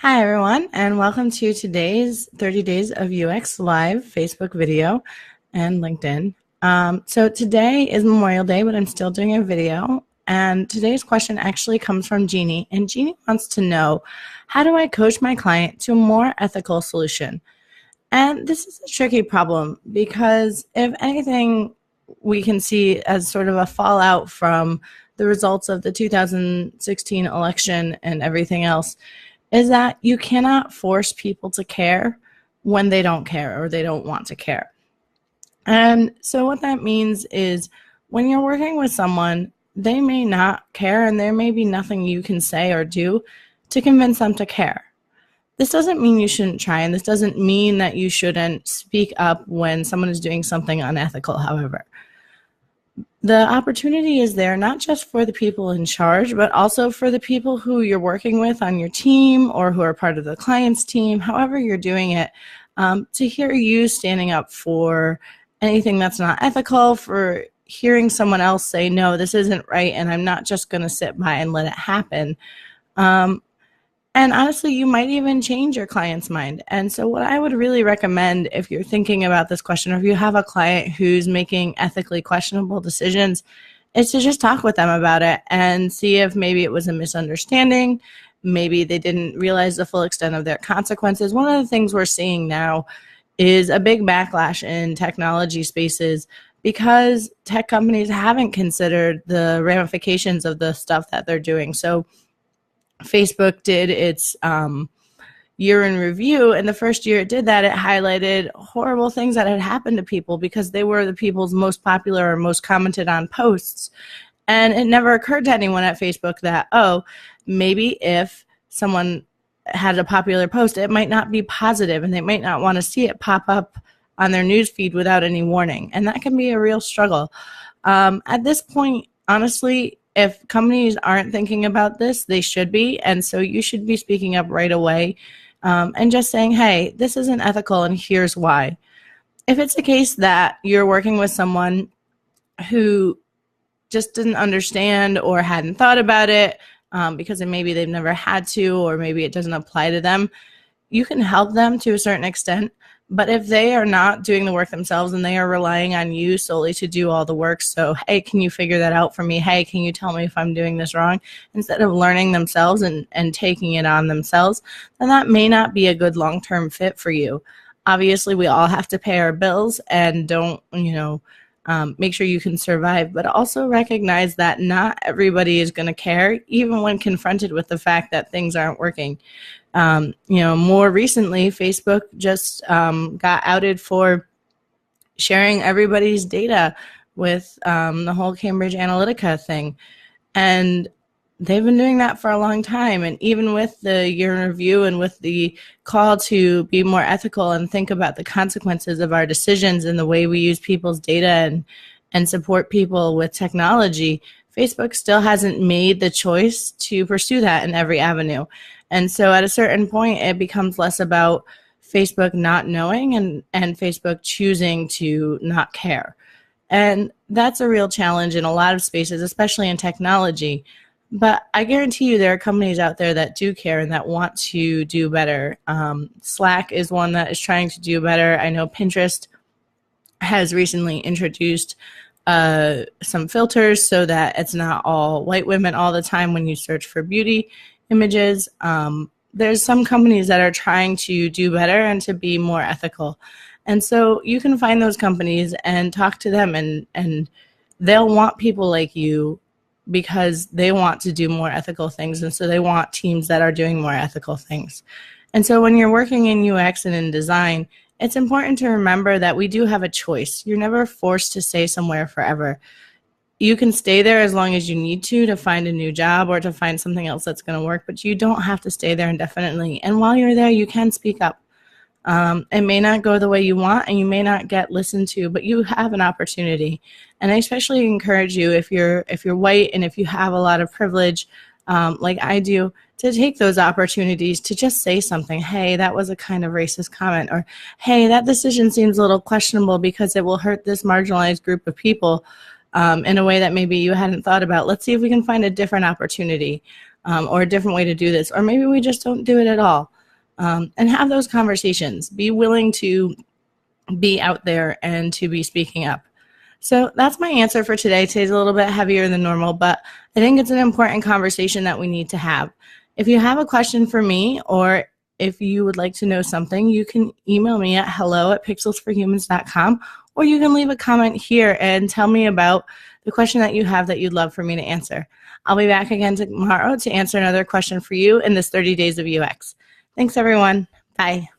Hi, everyone, and welcome to today's 30 Days of UX Live Facebook video and LinkedIn. So today is Memorial Day, but I'm still doing a video. And today's question actually comes from Jeannie. And Jeannie wants to know, how do I coach my client to a more ethical solution? And this is a tricky problem because if anything, we can see as sort of a fallout from the results of the 2016 election and everything else is that you cannot force people to care when they don't care or they don't want to care. And so what that means is when you're working with someone, they may not care and there may be nothing you can say or do to convince them to care. This doesn't mean you shouldn't try, and this doesn't mean that you shouldn't speak up when someone is doing something unethical, however. The opportunity is there not just for the people in charge, but also for the people who you're working with on your team or who are part of the client's team, however you're doing it, to hear you standing up for anything that's not ethical, for hearing someone else say, no, this isn't right, and I'm not just going to sit by and let it happen. And honestly, you might even change your client's mind. And so what I would really recommend if you're thinking about this question, or if you have a client who's making ethically questionable decisions, is to just talk with them about it and see if maybe it was a misunderstanding. Maybe they didn't realize the full extent of their consequences. One of the things we're seeing now is a big backlash in technology spaces because tech companies haven't considered the ramifications of the stuff that they're doing. So Facebook did its year in review, and the first year it did that, it highlighted horrible things that had happened to people because they were the people's most popular or most commented on posts. And it never occurred to anyone at Facebook that, oh, maybe if someone had a popular post, it might not be positive and they might not want to see it pop up on their newsfeed without any warning. And that can be a real struggle. At this point, honestly, if companies aren't thinking about this, they should be. And so you should be speaking up right away and just saying, hey, this isn't ethical and here's why. If it's the case that you're working with someone who just didn't understand or hadn't thought about it because maybe they've never had to, or maybe it doesn't apply to them, you can help them to a certain extent. But if they are not doing the work themselves and they are relying on you solely to do all the work, so, hey, can you figure that out for me? Hey, can you tell me if I'm doing this wrong? Instead of learning themselves and taking it on themselves, then that may not be a good long-term fit for you. Obviously, we all have to pay our bills and don't, make sure you can survive, but also recognize that not everybody is going to care, even when confronted with the fact that things aren't working. More recently, Facebook just got outed for sharing everybody's data with the whole Cambridge Analytica thing. And they've been doing that for a long time. And even with the year in review and with the call to be more ethical and think about the consequences of our decisions and the way we use people's data and support people with technology, Facebook still hasn't made the choice to pursue that in every avenue. And so at a certain point, it becomes less about Facebook not knowing and Facebook choosing to not care. And that's a real challenge in a lot of spaces, especially in technology. But I guarantee you there are companies out there that do care and that want to do better. Slack is one that is trying to do better. I know Pinterest has recently introduced some filters so that it's not all white women all the time when you search for beauty images. There's some companies that are trying to do better and to be more ethical. And so you can find those companies and talk to them, and they'll want people like you because they want to do more ethical things. And so they want teams that are doing more ethical things. And so when you're working in UX and in design, it's important to remember that we do have a choice. You're never forced to stay somewhere forever. You can stay there as long as you need to find a new job or to find something else that's going to work, but you don't have to stay there indefinitely. And while you're there, you can speak up. It may not go the way you want and you may not get listened to, but you have an opportunity. And I especially encourage you, if you're white and if you have a lot of privilege, like I do, to take those opportunities to just say something. Hey, that was a kind of racist comment, or hey, that decision seems a little questionable because it will hurt this marginalized group of people in a way that maybe you hadn't thought about. Let's see if we can find a different opportunity or a different way to do this, or maybe we just don't do it at all. and have those conversations. Be willing to be out there and to be speaking up. So that's my answer for today. Today's a little bit heavier than normal, but I think it's an important conversation that we need to have. If you have a question for me, or if you would like to know something, you can email me at hello@pixelsforhumans.com, or you can leave a comment here and tell me about the question that you have that you'd love for me to answer. I'll be back again tomorrow to answer another question for you in this 30 days of UX. Thanks, everyone. Bye.